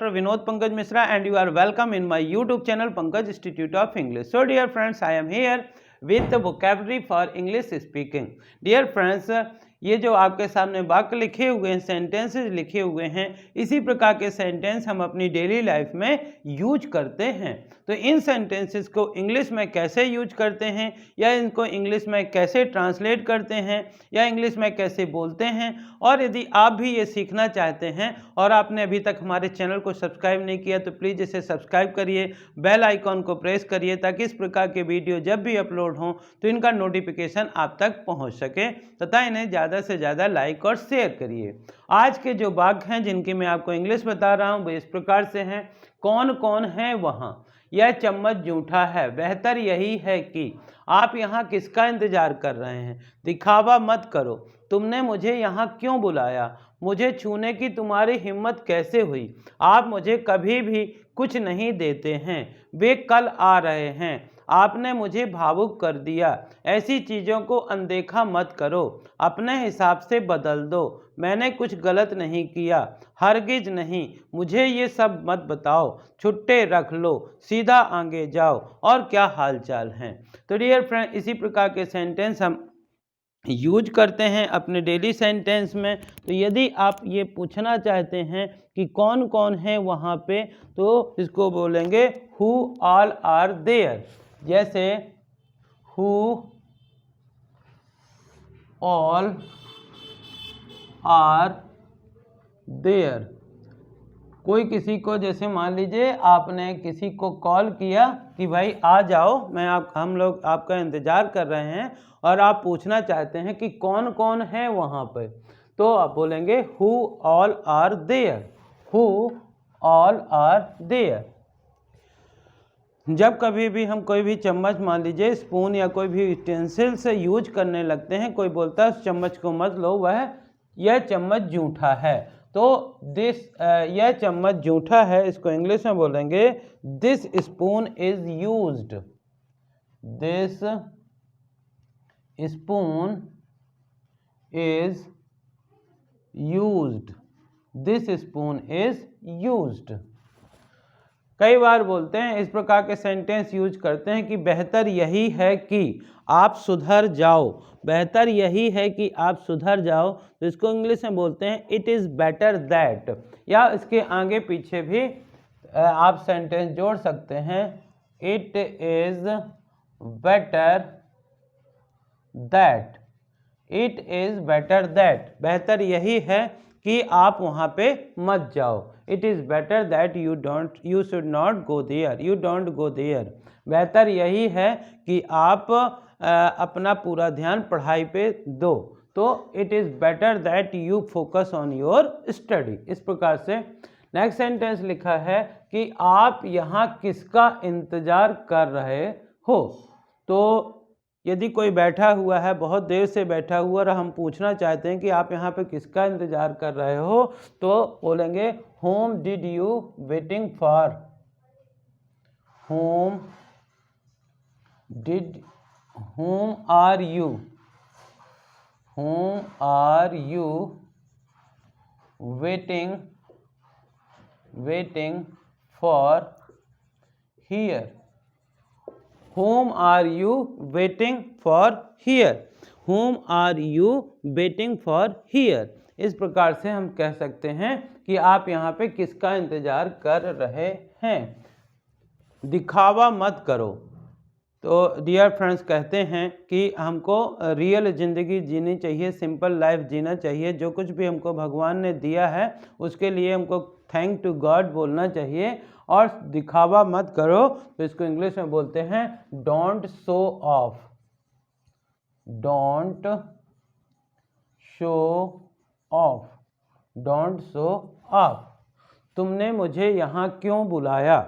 Dr. Vinod Pankaj Misra and you are welcome in my YouTube channel Pankaj Institute of English. So dear friends, I am here with the vocabulary for English speaking. Dear friends, ये जो आपके सामने वाक्य लिखे हुए हैं, sentences लिखे हुए हैं, इसी प्रकार के सेंटेंस हम अपनी डेली लाइफ में यूज करते हैं। तो इन सेंटेंसेस को इंग्लिश में कैसे यूज करते हैं या इनको इंग्लिश में कैसे ट्रांसलेट करते हैं या इंग्लिश में कैसे बोलते हैं, और यदि आप भी ये सीखना चाहते हैं और आपने अभी तक हमारे चैनल को सब्सक्राइब नहीं किया तो प्लीज़ इसे सब्सक्राइब करिए, बेल आइकॉन को प्रेस करिए ताकि इस प्रकार के वीडियो जब भी अपलोड हों तो इनका नोटिफिकेशन आप तक पहुंच सके तथा इन्हें ज़्यादा से ज़्यादा लाइक और शेयर करिए। आज के जो वाक्य हैं जिनकी मैं आपको इंग्लिश बता रहा हूं वो इस प्रकार से हैं। कौन कौन है वहाँ, यह चम्मच जूठा है, बेहतर यही है कि, आप यहाँ किसका इंतजार कर रहे हैं, दिखावा मत करो, तुमने मुझे यहाँ क्यों बुलाया, मुझे छूने की तुम्हारी हिम्मत कैसे हुई, आप मुझे कभी भी कुछ नहीं देते हैं, वे कल आ रहे हैं, आपने मुझे भावुक कर दिया, ऐसी चीज़ों को अनदेखा मत करो, अपने हिसाब से बदल दो, मैंने कुछ गलत नहीं किया, हरगिज नहीं, मुझे ये सब मत बताओ, छुट्टे रख लो, सीधा आगे जाओ, और क्या हालचाल हैं। तो डियर फ्रेंड, इसी प्रकार के सेंटेंस हम यूज करते हैं अपने डेली सेंटेंस में। तो यदि आप ये पूछना चाहते हैं कि कौन कौन है वहाँ पे, तो इसको बोलेंगे हु ऑल आर देयर। जैसे हु ऑल आर देयर, कोई किसी को, जैसे मान लीजिए आपने किसी को कॉल किया कि भाई आ जाओ, हम लोग आपका इंतज़ार कर रहे हैं, और आप पूछना चाहते हैं कि कौन कौन है वहाँ पे, तो आप बोलेंगे who all are there, who all are there. जब कभी भी हम कोई भी चम्मच, मान लीजिए स्पून या कोई भी यूटेंसिल से यूज करने लगते हैं, कोई बोलता है उस चम्मच को मत लो, यह चम्मच जूठा है, तो यह चम्मच जूठा है, इसको इंग्लिश में बोलेंगे this spoon is used, this spoon is used, this spoon is used. कई बार बोलते हैं, इस प्रकार के सेंटेंस यूज करते हैं कि बेहतर यही है कि आप सुधर जाओ, बेहतर यही है कि आप सुधर जाओ, तो इसको इंग्लिश में बोलते हैं इट इज़ बेटर दैट, या इसके आगे पीछे भी आप सेंटेंस जोड़ सकते हैं, it is better that, it is better that, बेहतर यही है कि आप वहाँ पे मत जाओ, it is better that you should not go there, you don't go there, बेहतर यही है कि आप अपना पूरा ध्यान पढ़ाई पे दो, तो it is better that you focus on your study. इस प्रकार से नेक्स्ट सेंटेंस लिखा है कि आप यहाँ किसका इंतज़ार कर रहे हो। तो यदि कोई बैठा हुआ है, बहुत देर से बैठा हुआ, और हम पूछना चाहते हैं कि आप यहाँ पे किसका इंतज़ार कर रहे हो, तो बोलेंगे whom did you waiting for, whom are you waiting for here, whom are you waiting for here, whom are you waiting for here। इस प्रकार से हम कह सकते हैं कि आप यहाँ पे किसका इंतज़ार कर रहे हैं। दिखावा मत करो, तो डियर फ्रेंड्स कहते हैं कि हमको रियल ज़िंदगी जीनी चाहिए, सिंपल लाइफ जीना चाहिए, जो कुछ भी हमको भगवान ने दिया है उसके लिए हमको थैंक टू गॉड बोलना चाहिए, और दिखावा मत करो, तो इसको इंग्लिश में बोलते हैं don't show off, don't show off, don't show off. तुमने मुझे यहाँ क्यों बुलाया।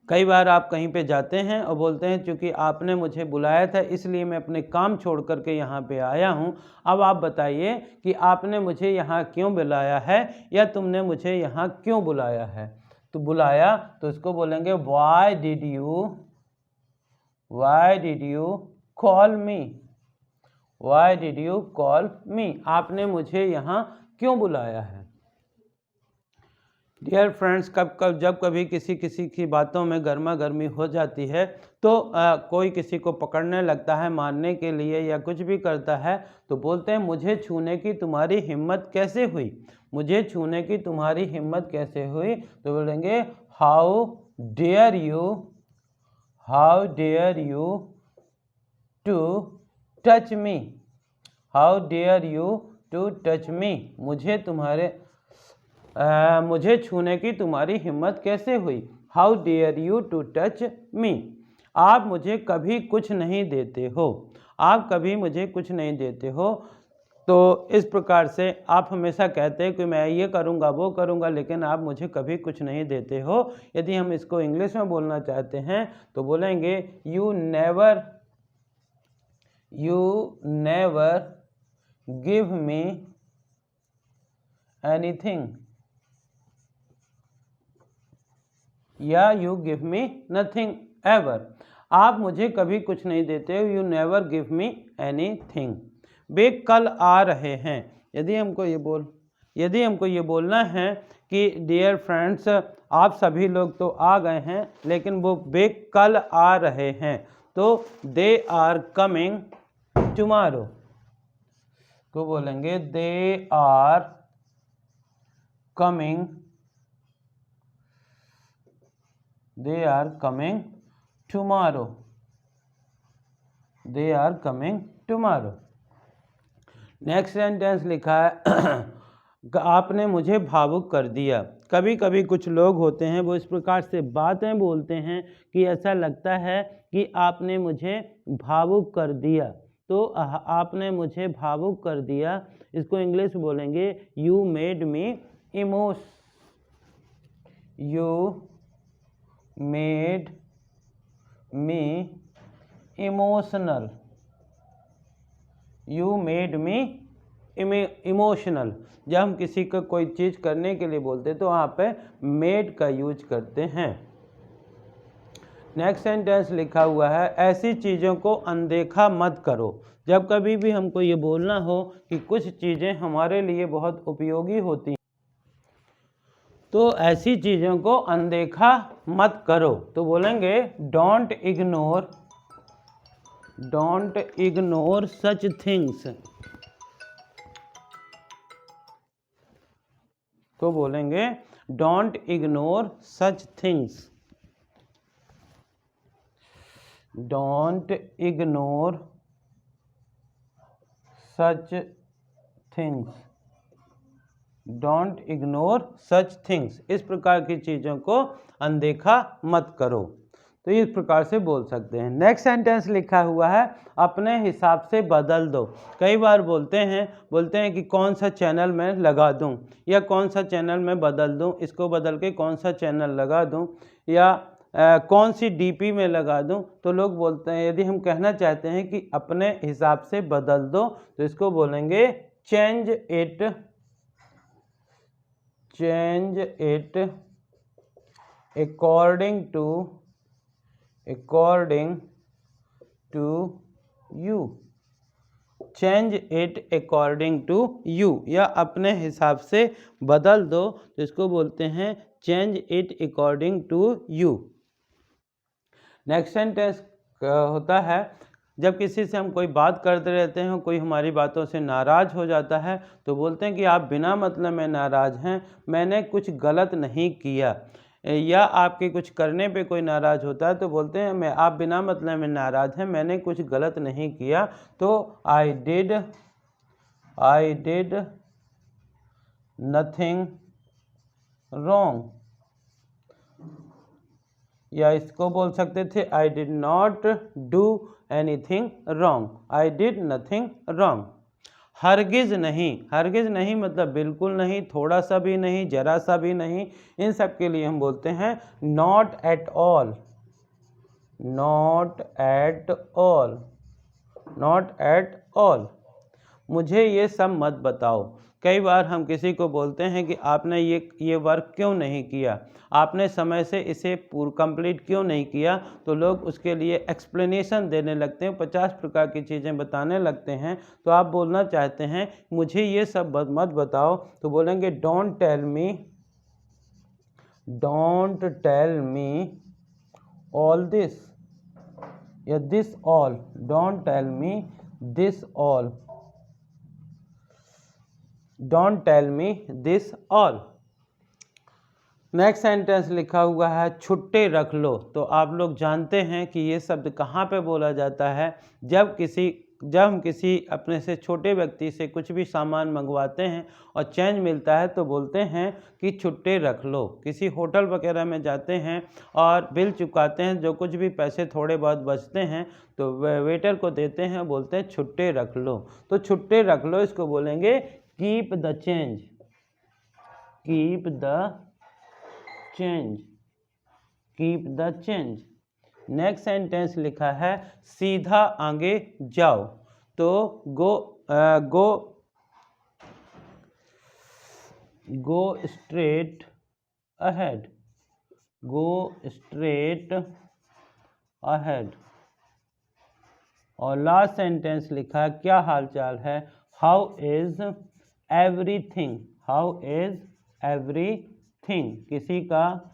कई बार आप कहीं पे जाते हैं और बोलते हैं क्योंकि आपने मुझे बुलाया था इसलिए मैं अपने काम छोड़ करके यहाँ पे आया हूँ। अब आप बताइए कि आपने मुझे यहाँ क्यों बुलाया है या तुमने मुझे यहाँ क्यों बुलाया है। तो बुलाया, तो इसको बोलेंगे why did you call me, why did you call मी, आपने मुझे यहाँ क्यों बुलाया है। डियर फ्रेंड्स, जब कभी किसी की बातों में गर्मा गर्मी हो जाती है तो कोई किसी को पकड़ने लगता है मारने के लिए या कुछ भी करता है तो बोलते हैं मुझे छूने की तुम्हारी हिम्मत कैसे हुई, मुझे छूने की तुम्हारी हिम्मत कैसे हुई। तो बोलेंगे how dare you, how dare you to touch me, how dare you to touch me, मुझे छूने की तुम्हारी हिम्मत कैसे हुई। How dare you to touch me. आप मुझे कभी कुछ नहीं देते हो, आप कभी मुझे कुछ नहीं देते हो। तो इस प्रकार से आप हमेशा कहते हैं कि मैं ये करूँगा वो करूँगा, लेकिन आप मुझे कभी कुछ नहीं देते हो। यदि हम इसको इंग्लिश में बोलना चाहते हैं तो बोलेंगे you never give me anything, या you give me nothing ever. आप मुझे कभी कुछ नहीं देते हो, you never give me anything. वे कल आ रहे हैं। यदि हमको ये बोलना है कि डियर फ्रेंड्स आप सभी लोग तो आ गए हैं लेकिन वे कल आ रहे हैं, तो दे आर कमिंग टुमारो को बोलेंगे they are coming tomorrow, they are coming tomorrow. Next sentence लिखा है आपने मुझे भावुक कर दिया। कभी कभी कुछ लोग होते हैं वो इस प्रकार से बातें बोलते हैं कि ऐसा लगता है कि आपने मुझे भावुक कर दिया। तो आपने मुझे भावुक कर दिया, इसको इंग्लिश बोलेंगे you made me emotional, you made me emotional. जब हम किसी को कोई चीज़ करने के लिए बोलते हैं तो वहाँ पे मेड का यूज करते हैं। नेक्स्ट सेंटेंस लिखा हुआ है ऐसी चीज़ों को अनदेखा मत करो। जब कभी भी हमको ये बोलना हो कि कुछ चीज़ें हमारे लिए बहुत उपयोगी होती हैं तो ऐसी चीज़ों को अनदेखा मत करो, तो बोलेंगे डोंट इग्नोर सच थिंग्स, तो बोलेंगे don't ignore such things, don't ignore such things, don't ignore such things. इस प्रकार की चीज़ों को अनदेखा मत करो, तो इस प्रकार से बोल सकते हैं। नेक्स्ट सेंटेंस लिखा हुआ है अपने हिसाब से बदल दो। कई बार बोलते हैं कि कौन सा चैनल मैं लगा दूं या कौन सा चैनल मैं बदल दूं, इसको बदल के कौन सा चैनल लगा दूं या कौन सी डीपी में लगा दूं। तो लोग बोलते हैं यदि हम कहना चाहते हैं कि अपने हिसाब से बदल दो तो इसको बोलेंगे change it according to you, change it according to you, या अपने हिसाब से बदल दो तो इसको बोलते हैं change it according to you. Next sentence होता है जब किसी से हम कोई बात करते रहते हैं, कोई हमारी बातों से नाराज़ हो जाता है तो बोलते हैं कि आप बिना मतलब में नाराज़ हैं, मैंने कुछ गलत नहीं किया। या आपके कुछ करने पे कोई नाराज़ होता है तो बोलते हैं आप बिना मतलब में नाराज़ हैं, मैंने कुछ गलत नहीं किया। तो आई डिड नथिंग रॉन्ग, या इसको बोल सकते थे I did not do anything wrong, I did nothing wrong. हरगिज़ नहीं मतलब बिल्कुल नहीं, थोड़ा सा भी नहीं, जरा सा भी नहीं। इन सब के लिए हम बोलते हैं नॉट एट ऑल, मुझे ये सब मत बताओ। कई बार हम किसी को बोलते हैं कि आपने ये वर्क क्यों नहीं किया, आपने समय से इसे कंप्लीट क्यों नहीं किया, तो लोग उसके लिए एक्सप्लेनेशन देने लगते हैं, 50 प्रकार की चीज़ें बताने लगते हैं। तो आप बोलना चाहते हैं मुझे ये सब मत बताओ तो बोलेंगे don't tell me don't tell me all this, या this all, don't tell me this all, don't tell me this all. Next sentence लिखा हुआ है छुट्टे रख लो। तो आप लोग जानते हैं कि ये शब्द कहाँ पे बोला जाता है, जब हम किसी अपने से छोटे व्यक्ति से कुछ भी सामान मंगवाते हैं और चेंज मिलता है तो बोलते हैं कि छुट्टे रख लो। किसी होटल वगैरह में जाते हैं और बिल चुकाते हैं, जो कुछ भी पैसे थोड़े बहुत बचते हैं तो वेटर को देते हैं, बोलते हैं छुट्टे रख लो। तो छुट्टे रख लो इसको बोलेंगे keep the change, keep the change, keep the change. Next sentence लिखा है सीधा आगे जाओ। तो go straight ahead, go straight ahead. और लास्ट सेंटेंस लिखा है क्या हालचाल है, how is everything, how is everything. किसी का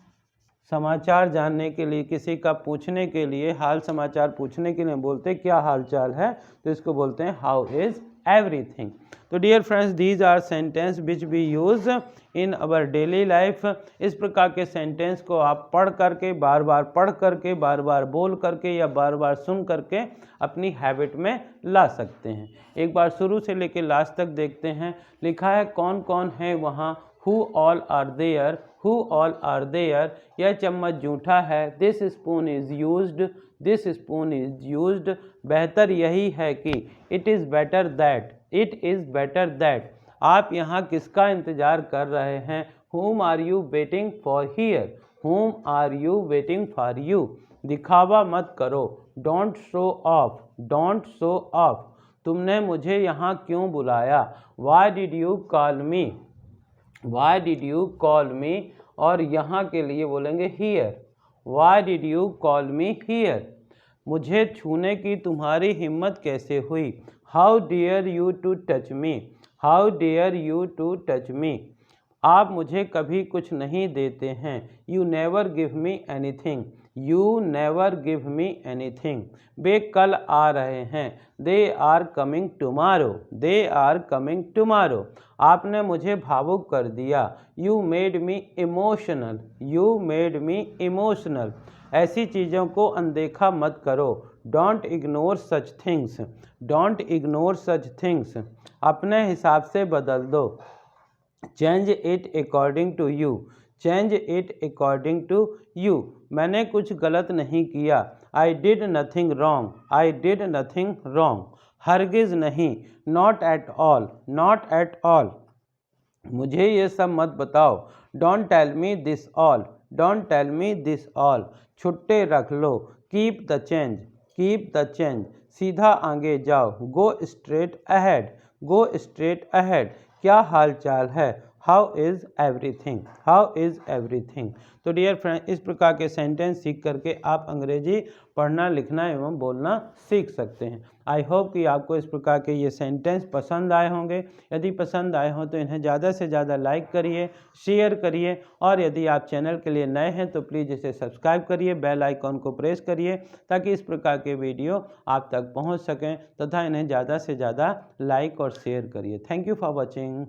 समाचार जानने के लिए, किसी का पूछने के लिए, हाल समाचार पूछने के लिए बोलते क्या हाल चाल है, तो इसको बोलते हैं हाउ इज एवरीथिंग। तो dear friends, these are sentence which we use in our daily life. इस प्रकार के सेंटेंस को आप पढ़ करके, बार बार पढ़ करके, बार बार बोल करके या बार बार सुन करके अपनी हैबिट में ला सकते हैं। एक बार शुरू से लेकर लास्ट तक देखते हैं। लिखा है कौन कौन है वहाँ, Who all are there, who all are there। यह चम्मच जूठा है, this spoon is used, this spoon is used। बेहतर यही है कि it is better that, it is better that। आप यहाँ किसका इंतजार कर रहे हैं, whom are you waiting for here, whom are you waiting for you। दिखावा मत करो, don't show off, don't show off। तुमने मुझे यहाँ क्यों बुलाया, why did you call me, Why did you call me। और यहाँ के लिए बोलेंगे here, Why did you call me here। मुझे छूने की तुम्हारी हिम्मत कैसे हुई, How dare you to touch me, How dare you to touch me। आप मुझे कभी कुछ नहीं देते हैं, You never give me anything, You never give me anything। वे कल आ रहे हैं, They are coming tomorrow, They are coming tomorrow। आपने मुझे भावुक कर दिया, You made me emotional, You made me emotional। ऐसी चीज़ों को अनदेखा मत करो, Don't ignore such things, Don't ignore such things। अपने हिसाब से बदल दो, Change it according to you, Change it according to you। मैंने कुछ गलत नहीं किया, I did nothing wrong, I did nothing wrong। हरगिज़ नहीं, Not at all, Not at all। मुझे ये सब मत बताओ, Don't tell me this all, Don't tell me this all। छुट्टे रख लो, Keep the change, Keep the change। सीधा आगे जाओ, Go straight ahead, Go straight ahead। क्या हाल चाल है, how is everything, how is everything. तो डियर फ्रेंड, इस प्रकार के सेंटेंस सीख करके आप अंग्रेजी पढ़ना, लिखना एवं बोलना सीख सकते हैं। आई होप कि आपको इस प्रकार के ये सेंटेंस पसंद आए होंगे। यदि पसंद आए हों तो इन्हें ज़्यादा से ज़्यादा लाइक करिए, शेयर करिए, और यदि आप चैनल के लिए नए हैं तो प्लीज़ इसे सब्सक्राइब करिए, बेल आइकॉन को प्रेस करिए, ताकि इस प्रकार के वीडियो आप तक पहुंच सकें, तथा इन्हें ज़्यादा से ज़्यादा लाइक और शेयर करिए। Thank you for watching.